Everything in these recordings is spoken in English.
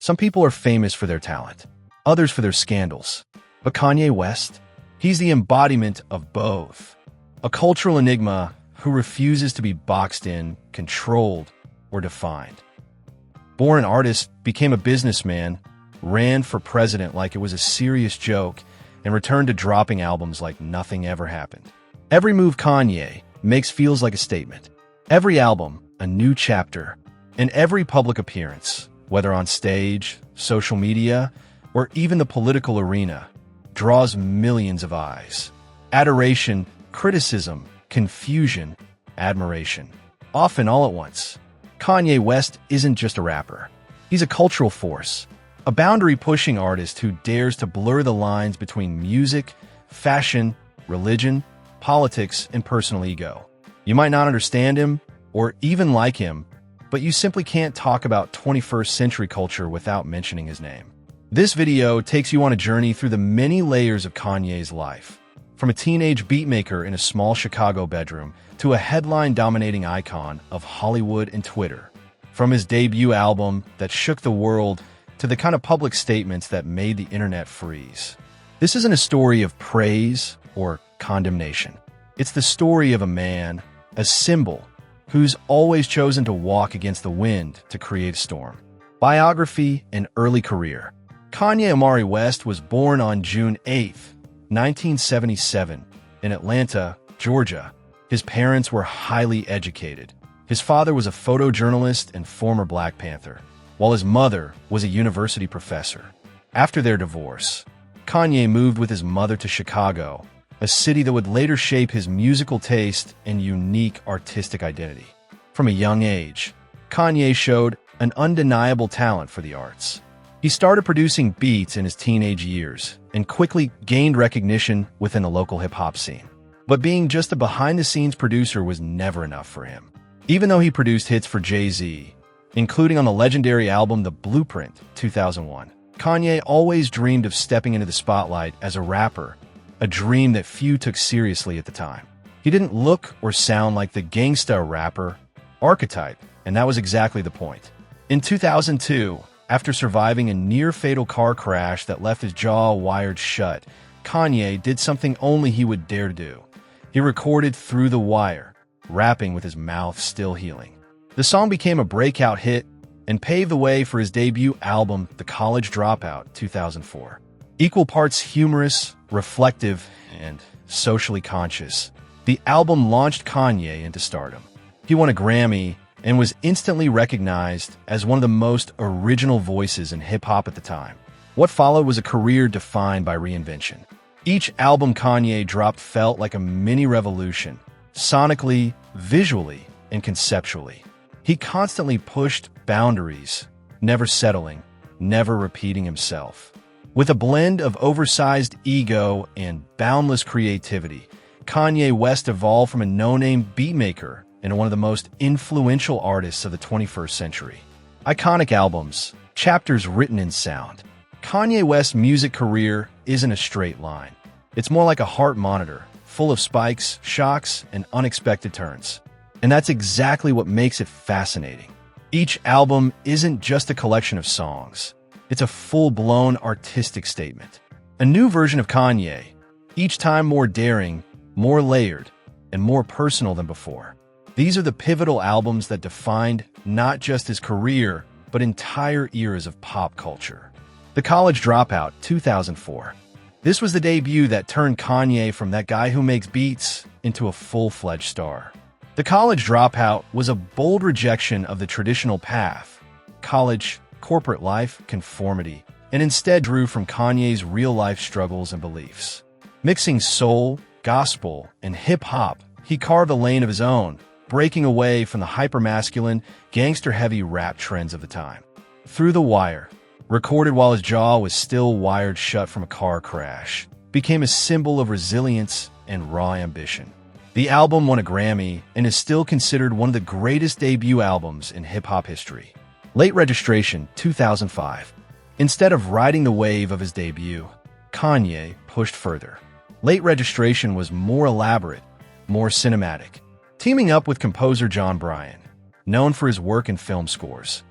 Some people are famous for their talent, others for their scandals. But Kanye West? He's the embodiment of both. A cultural enigma who refuses to be boxed in, controlled, or defined. Born an artist, became a businessman, ran for president like it was a serious joke, and returned to dropping albums like nothing ever happened. Every move Kanye makes feels like a statement. Every album, a new chapter, and every public appearance, whether on stage, social media, or even the political arena, draws millions of eyes. Adoration, criticism, confusion, admiration, often all at once. Kanye West isn't just a rapper. He's a cultural force, a boundary-pushing artist who dares to blur the lines between music, fashion, religion, politics, and personal ego. You might not understand him, or even like him, but you simply can't talk about 21st century culture without mentioning his name. This video takes you on a journey through the many layers of Kanye's life, from a teenage beatmaker in a small Chicago bedroom to a headline-dominating icon of Hollywood and Twitter. From his debut album that shook the world to the kind of public statements that made the internet freeze. This isn't a story of praise or condemnation. It's the story of a man, a symbol, who's always chosen to walk against the wind to create a storm. Biography and early career. Kanye Amari West was born on June 8, 1977, in Atlanta, Georgia. His parents were highly educated. His father was a photojournalist and former Black Panther, while his mother was a university professor. After their divorce, Kanye moved with his mother to Chicago, a city that would later shape his musical taste and unique artistic identity. From a young age, Kanye showed an undeniable talent for the arts. He started producing beats in his teenage years and quickly gained recognition within the local hip-hop scene. But being just a behind-the-scenes producer was never enough for him. Even though he produced hits for Jay-Z, including on the legendary album The Blueprint, 2001, Kanye always dreamed of stepping into the spotlight as a rapper, a dream that few took seriously at the time. He didn't look or sound like the gangsta rapper archetype, and that was exactly the point. In 2002, after surviving a near-fatal car crash that left his jaw wired shut, Kanye did something only he would dare to do. He recorded Through the Wire, rapping with his mouth still healing. The song became a breakout hit and paved the way for his debut album, The College Dropout, 2004. Equal parts humorous, reflective, and socially conscious, the album launched Kanye into stardom. He won a Grammy and was instantly recognized as one of the most original voices in hip-hop at the time. What followed was a career defined by reinvention. Each album Kanye dropped felt like a mini revolution, sonically, visually, and conceptually. He constantly pushed boundaries, never settling, never repeating himself. With a blend of oversized ego and boundless creativity, Kanye West evolved from a no-name beatmaker into one of the most influential artists of the 21st century. Iconic albums, chapters written in sound. Kanye West's music career isn't a straight line. It's more like a heart monitor, full of spikes, shocks, and unexpected turns. And that's exactly what makes it fascinating. Each album isn't just a collection of songs. It's a full-blown artistic statement. A new version of Kanye, each time more daring, more layered, and more personal than before. These are the pivotal albums that defined not just his career, but entire eras of pop culture. The College Dropout, 2004. This was the debut that turned Kanye from that guy who makes beats into a full-fledged star. The College Dropout was a bold rejection of the traditional path, college, corporate life, conformity, and instead drew from Kanye's real-life struggles and beliefs. Mixing soul, gospel, and hip-hop, he carved a lane of his own, breaking away from the hypermasculine, gangster-heavy rap trends of the time. Through the Wire, recorded while his jaw was still wired shut from a car crash, became a symbol of resilience and raw ambition. The album won a Grammy and is still considered one of the greatest debut albums in hip-hop history. Late Registration, 2005. Instead of riding the wave of his debut, Kanye pushed further. Late Registration was more elaborate, more cinematic. Teaming up with composer John Bryan, known for his work in film scores,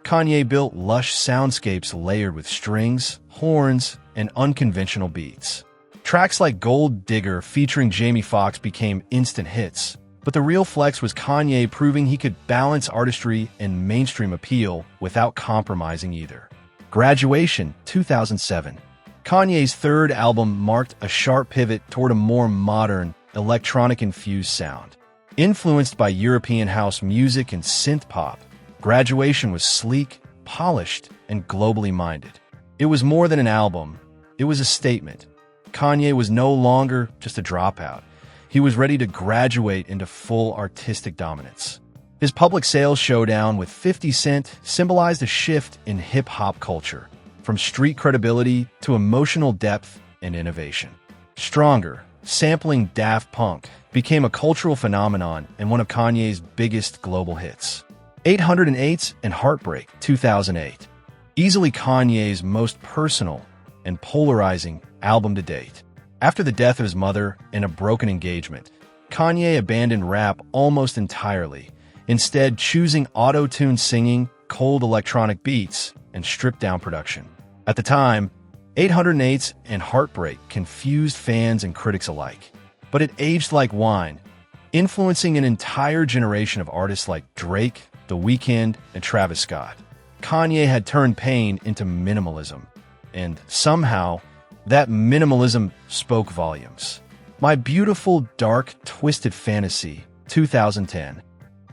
Kanye built lush soundscapes layered with strings, horns, and unconventional beats. Tracks like Gold Digger featuring Jamie Foxx became instant hits, but the real flex was Kanye proving he could balance artistry and mainstream appeal without compromising either. Graduation, 2007. Kanye's third album marked a sharp pivot toward a more modern, electronic-infused sound. Influenced by European house music and synth-pop, Graduation was sleek, polished, and globally minded. It was more than an album, it was a statement. Kanye was no longer just a dropout. He was ready to graduate into full artistic dominance. His public sales showdown with 50 Cent symbolized a shift in hip-hop culture, from street credibility to emotional depth and innovation. Stronger, sampling Daft Punk, became a cultural phenomenon and one of Kanye's biggest global hits. 808s and Heartbreak, 2008. Easily Kanye's most personal and polarizing album to date. After the death of his mother and a broken engagement, Kanye abandoned rap almost entirely, instead choosing auto-tune singing, cold electronic beats, and stripped-down production. At the time, 808s and Heartbreak confused fans and critics alike, but it aged like wine, influencing an entire generation of artists like Drake, The Weeknd, and Travis Scott. Kanye had turned pain into minimalism, and somehow, that minimalism spoke volumes. My Beautiful Dark Twisted Fantasy, 2010.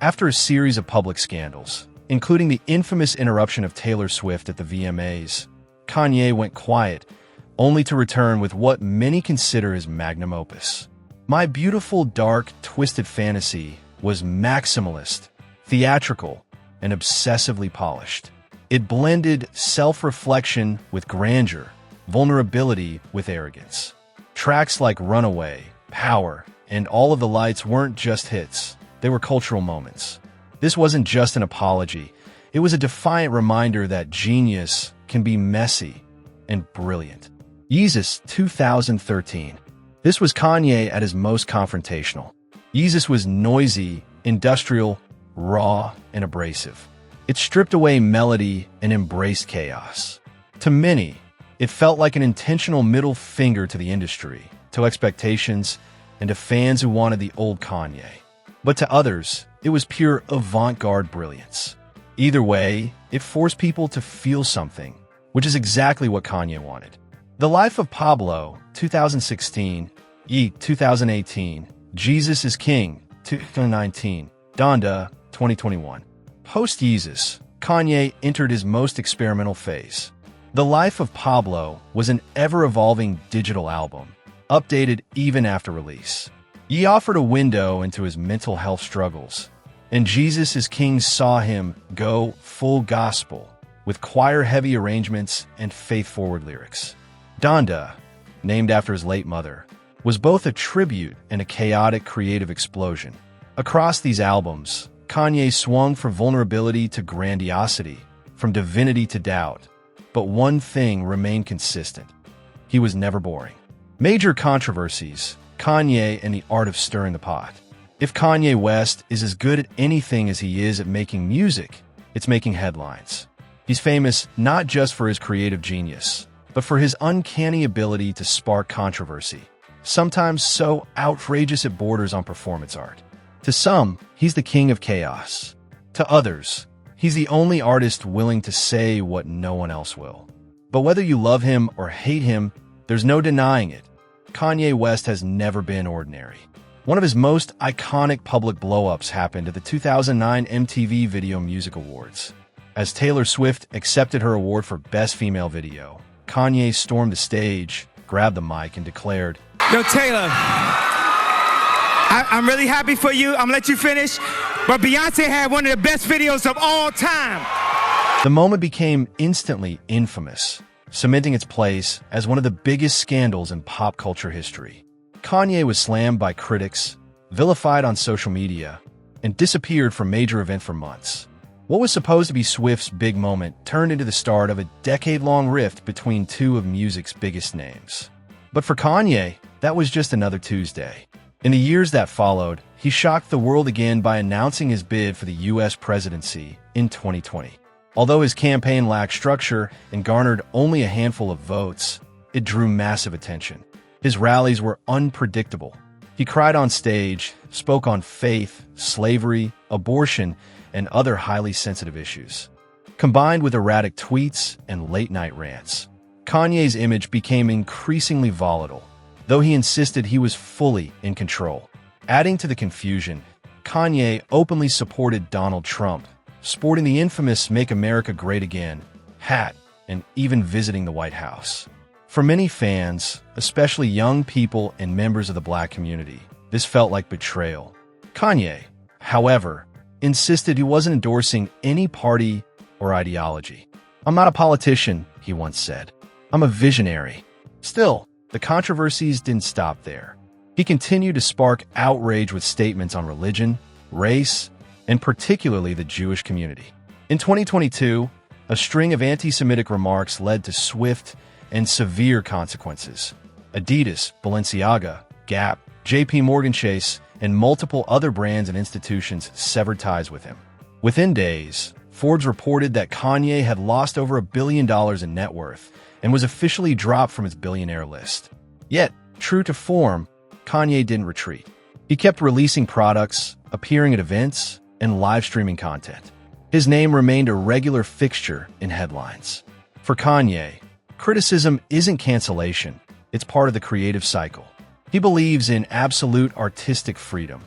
After a series of public scandals, including the infamous interruption of Taylor Swift at the VMAs, Kanye went quiet, only to return with what many consider his magnum opus. My Beautiful Dark Twisted Fantasy was maximalist, theatrical, and obsessively polished. It blended self-reflection with grandeur, vulnerability with arrogance. Tracks like Runaway, Power, and All of the Lights weren't just hits, they were cultural moments. This wasn't just an apology, it was a defiant reminder that genius can be messy and brilliant. Yeezus, 2013. This was Kanye at his most confrontational. Yeezus was noisy, industrial, raw, and abrasive. It stripped away melody and embraced chaos. To many, it felt like an intentional middle finger to the industry, to expectations, and to fans who wanted the old Kanye. But to others, it was pure avant-garde brilliance. Either way, it forced people to feel something, which is exactly what Kanye wanted. The Life of Pablo, 2016, 2018, Jesus is King, 2019, Donda, 2021. Post-Yeezus, Kanye entered his most experimental phase. The Life of Pablo was an ever-evolving digital album, updated even after release. He offered a window into his mental health struggles, and Jesus is King saw him go full gospel, with choir-heavy arrangements and faith-forward lyrics. Donda, named after his late mother, was both a tribute and a chaotic creative explosion. Across these albums, Kanye swung from vulnerability to grandiosity, from divinity to doubt. But one thing remained consistent. He was never boring. Major controversies, Kanye and the art of stirring the pot. If Kanye West is as good at anything as he is at making music, it's making headlines. He's famous not just for his creative genius, but for his uncanny ability to spark controversy, sometimes so outrageous it borders on performance art. To some, he's the king of chaos. To others, he's the only artist willing to say what no one else will. But whether you love him or hate him, there's no denying it. Kanye West has never been ordinary. One of his most iconic public blow-ups happened at the 2009 MTV Video Music Awards. As Taylor Swift accepted her award for Best Female Video, Kanye stormed the stage, grabbed the mic, and declared, "Yo, Taylor, I'm really happy for you. I'm gonna let you finish. But Beyonce had one of the best videos of all time." The moment became instantly infamous, cementing its place as one of the biggest scandals in pop culture history. Kanye was slammed by critics, vilified on social media, and disappeared from major events for months. What was supposed to be Swift's big moment turned into the start of a decade-long rift between two of music's biggest names. But for Kanye, that was just another Tuesday. In the years that followed, he shocked the world again by announcing his bid for the U.S. presidency in 2020. Although his campaign lacked structure and garnered only a handful of votes, it drew massive attention. His rallies were unpredictable. He cried on stage, spoke on faith, slavery, abortion, and other highly sensitive issues. Combined with erratic tweets and late-night rants, Kanye's image became increasingly volatile, though he insisted he was fully in control. Adding to the confusion, Kanye openly supported Donald Trump, sporting the infamous Make America Great Again hat and even visiting the White House. For many fans, especially young people and members of the Black community, this felt like betrayal. Kanye, however, insisted he wasn't endorsing any party or ideology. "I'm not a politician," he once said. "I'm a visionary." Still, the controversies didn't stop there. He continued to spark outrage with statements on religion, race, and particularly the Jewish community. In 2022, a string of anti-Semitic remarks led to swift and severe consequences. Adidas, Balenciaga, Gap, JP Morgan Chase, and multiple other brands and institutions severed ties with him. Within days, Forbes reported that Kanye had lost over $1 billion in net worth and was officially dropped from its billionaire list. Yet, true to form, Kanye didn't retreat. He kept releasing products, appearing at events, and live streaming content. His name remained a regular fixture in headlines. For Kanye, criticism isn't cancellation, it's part of the creative cycle. He believes in absolute artistic freedom,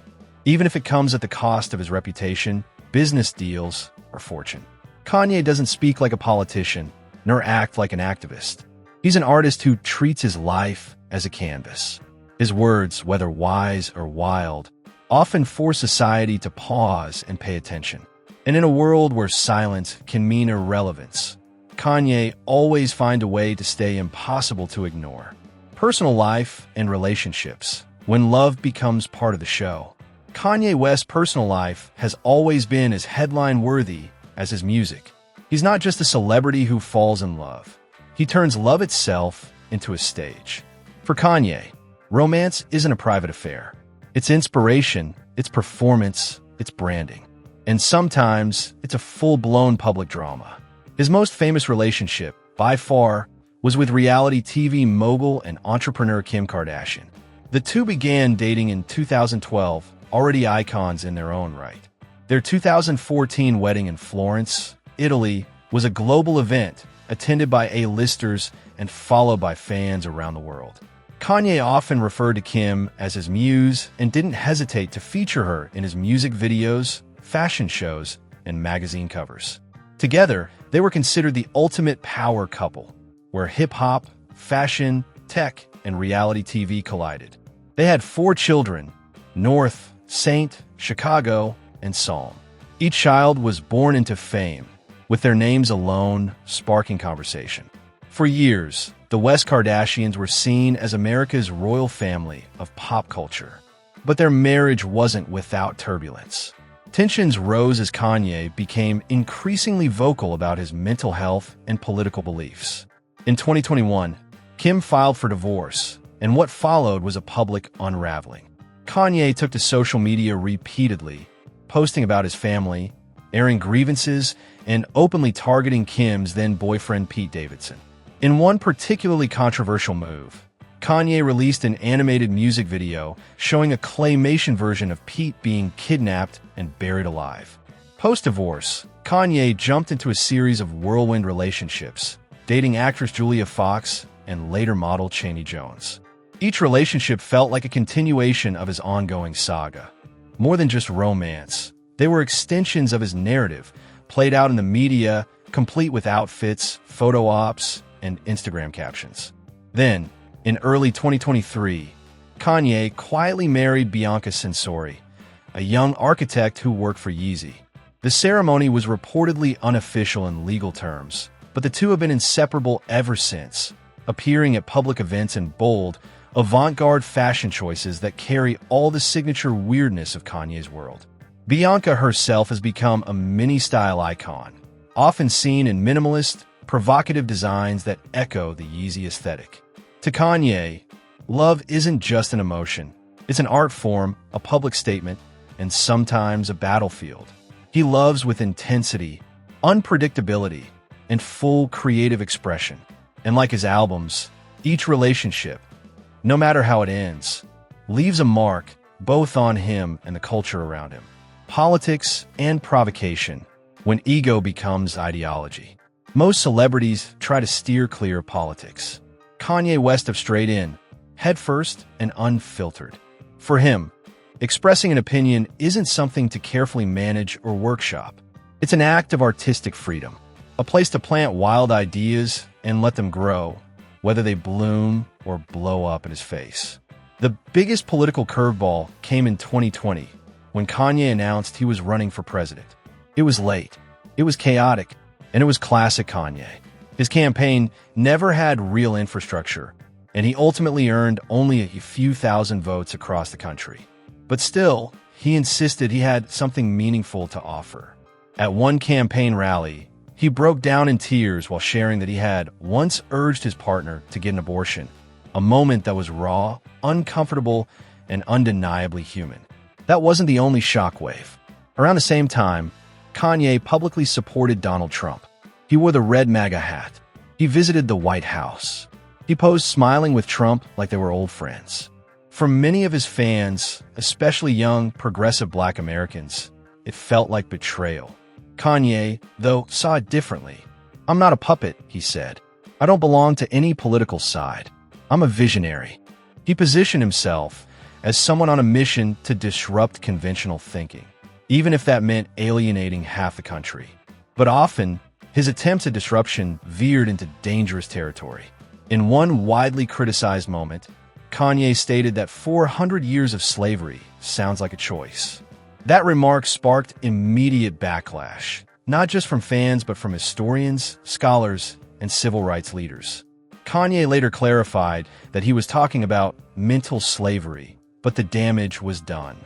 even if it comes at the cost of his reputation, business deals, or fortune. Kanye doesn't speak like a politician, nor act like an activist. He's an artist who treats his life as a canvas. His words, whether wise or wild, often force society to pause and pay attention. And in a world where silence can mean irrelevance, Kanye always finds a way to stay impossible to ignore. Personal life and relationships, when love becomes part of the show. Kanye West's personal life has always been as headline-worthy as his music. He's not just a celebrity who falls in love. He turns love itself into a stage. For Kanye, romance isn't a private affair. It's inspiration, it's performance, it's branding. And sometimes, it's a full-blown public drama. His most famous relationship, by far, was with reality TV mogul and entrepreneur Kim Kardashian. The two began dating in 2012, already icons in their own right. Their 2014 wedding in Florence, Italy, was a global event attended by A-listers and followed by fans around the world. Kanye often referred to Kim as his muse and didn't hesitate to feature her in his music videos, fashion shows, and magazine covers. Together, they were considered the ultimate power couple, where hip-hop, fashion, tech, and reality TV collided. They had 4 children: North, Saint, Chicago, and Psalm. Each child was born into fame, with their names alone sparking conversation. For years, the West Kardashians were seen as America's royal family of pop culture. But their marriage wasn't without turbulence. Tensions rose as Kanye became increasingly vocal about his mental health and political beliefs. In 2021, Kim filed for divorce, and what followed was a public unraveling. Kanye took to social media repeatedly, posting about his family, airing grievances, and openly targeting Kim's then-boyfriend Pete Davidson. In one particularly controversial move, Kanye released an animated music video showing a claymation version of Pete being kidnapped and buried alive. Post-divorce, Kanye jumped into a series of whirlwind relationships, dating actress Julia Fox and later model Chaney Jones. Each relationship felt like a continuation of his ongoing saga. More than just romance, they were extensions of his narrative, played out in the media, complete with outfits, photo ops, and Instagram captions. Then, in early 2023, Kanye quietly married Bianca Censori, a young architect who worked for Yeezy. The ceremony was reportedly unofficial in legal terms, but the two have been inseparable ever since, appearing at public events in bold, avant-garde fashion choices that carry all the signature weirdness of Kanye's world. Bianca herself has become a mini-style icon, often seen in minimalist, provocative designs that echo the Yeezy aesthetic. To Kanye, love isn't just an emotion. It's an art form, a public statement, and sometimes a battlefield. He loves with intensity, unpredictability, and full creative expression. And like his albums, each relationship, no matter how it ends, leaves a mark both on him and the culture around him. Politics and provocation, when ego becomes ideology. Most celebrities try to steer clear of politics. Kanye West have strayed in, headfirst and unfiltered. For him, expressing an opinion isn't something to carefully manage or workshop. It's an act of artistic freedom, a place to plant wild ideas and let them grow, whether they bloom or blow up in his face. The biggest political curveball came in 2020, when Kanye announced he was running for president. It was late, it was chaotic, and it was classic Kanye. His campaign never had real infrastructure, and he ultimately earned only a few thousand votes across the country. But still, he insisted he had something meaningful to offer. At one campaign rally, he broke down in tears while sharing that he had once urged his partner to get an abortion, a moment that was raw, uncomfortable, and undeniably human. That wasn't the only shockwave. Around the same time, Kanye publicly supported Donald Trump. He wore the red MAGA hat. He visited the White House. He posed smiling with Trump like they were old friends. For many of his fans, especially young, progressive Black Americans, it felt like betrayal. Kanye, though, saw it differently. "I'm not a puppet," he said. "I don't belong to any political side. I'm a visionary." He positioned himself as someone on a mission to disrupt conventional thinking, even if that meant alienating half the country. But often, his attempts at disruption veered into dangerous territory. In one widely criticized moment, Kanye stated that 400 years of slavery sounds like a choice. That remark sparked immediate backlash, not just from fans but from historians, scholars, and civil rights leaders. Kanye later clarified that he was talking about mental slavery, but the damage was done.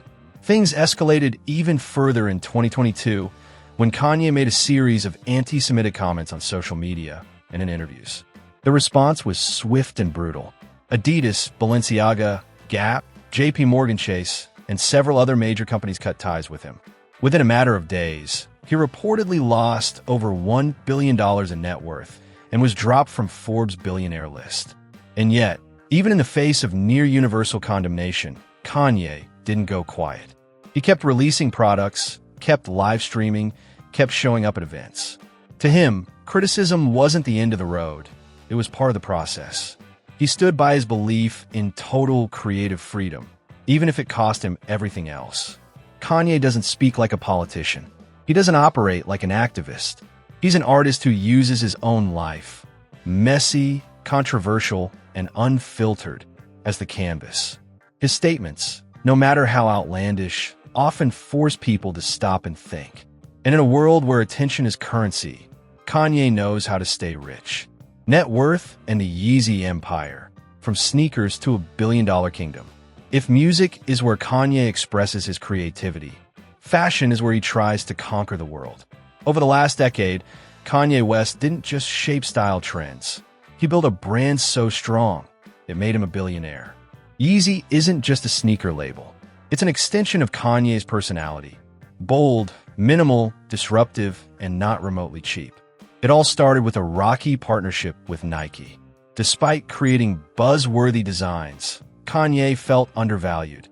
Things escalated even further in 2022 when Kanye made a series of anti-Semitic comments on social media and in interviews. The response was swift and brutal. Adidas, Balenciaga, Gap, JP Morgan Chase, and several other major companies cut ties with him. Within a matter of days, he reportedly lost over $1 billion in net worth and was dropped from Forbes' Billionaire list. And yet, even in the face of near-universal condemnation, Kanye didn't go quiet. He kept releasing products, kept live streaming, kept showing up at events. To him, criticism wasn't the end of the road. It was part of the process. He stood by his belief in total creative freedom, even if it cost him everything else. Kanye doesn't speak like a politician. He doesn't operate like an activist. He's an artist who uses his own life, messy, controversial, and unfiltered, as the canvas. His statements, no matter how outlandish, often force people to stop and think. And in a world where attention is currency, Kanye knows how to stay rich. Net worth and the Yeezy empire, from sneakers to $1 billion kingdom. If music is where Kanye expresses his creativity, fashion is where he tries to conquer the world. Over the last decade, Kanye West didn't just shape style trends. He built a brand so strong, it made him a billionaire. Yeezy isn't just a sneaker label. It's an extension of Kanye's personality. Bold, minimal, disruptive, and not remotely cheap. It all started with a rocky partnership with Nike. Despite creating buzz-worthy designs, Kanye felt undervalued,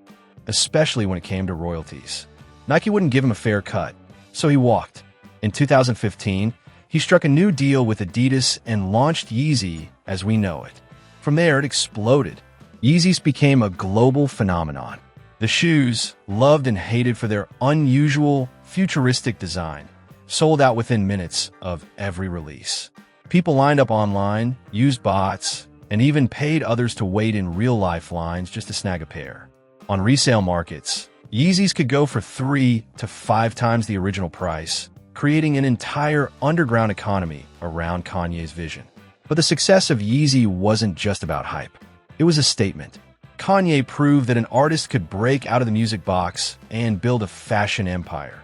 especially when it came to royalties. Nike wouldn't give him a fair cut, so he walked. In 2015, he struck a new deal with Adidas and launched Yeezy as we know it. From there, it exploded. Yeezys became a global phenomenon. The shoes, loved and hated for their unusual, futuristic design, sold out within minutes of every release. People lined up online, used bots, and even paid others to wait in real-life lines just to snag a pair. On resale markets, Yeezys could go for 3 to 5 times the original price, creating an entire underground economy around Kanye's vision. But the success of Yeezy wasn't just about hype. It was a statement. Kanye proved that an artist could break out of the music box and build a fashion empire.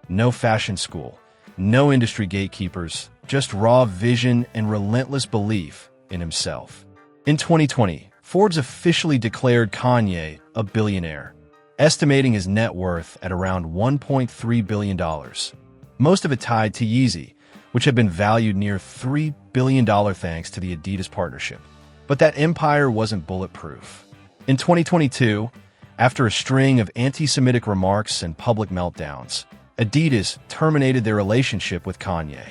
No fashion school, no industry gatekeepers, just raw vision and relentless belief in himself. In 2020, Forbes officially declared Kanye a billionaire, estimating his net worth at around $1.3 billion. Most of it tied to Yeezy, which had been valued near $3 billion thanks to the Adidas partnership. But that empire wasn't bulletproof. In 2022, after a string of anti-Semitic remarks and public meltdowns, Adidas terminated their relationship with Kanye.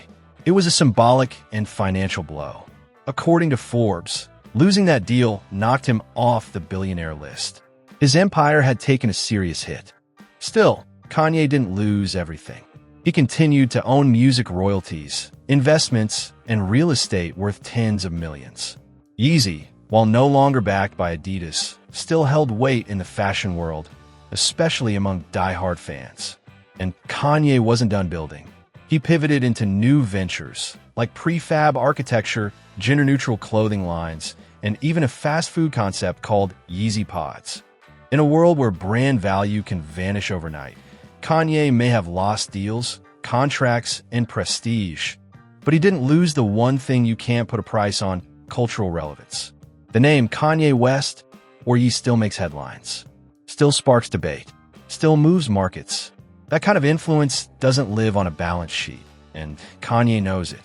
It was a symbolic and financial blow. According to Forbes, losing that deal knocked him off the billionaire list. His empire had taken a serious hit. Still, Kanye didn't lose everything. He continued to own music royalties, investments, and real estate worth tens of millions. Yeezy, while no longer backed by Adidas, still held weight in the fashion world, especially among die-hard fans. And Kanye wasn't done building. He pivoted into new ventures, like prefab architecture, gender-neutral clothing lines, and even a fast food concept called Yeezy Pods. In a world where brand value can vanish overnight, Kanye may have lost deals, contracts, and prestige, but he didn't lose the one thing you can't put a price on: cultural relevance. The name Kanye West or Ye still makes headlines, still sparks debate, still moves markets. That kind of influence doesn't live on a balance sheet, and Kanye knows it.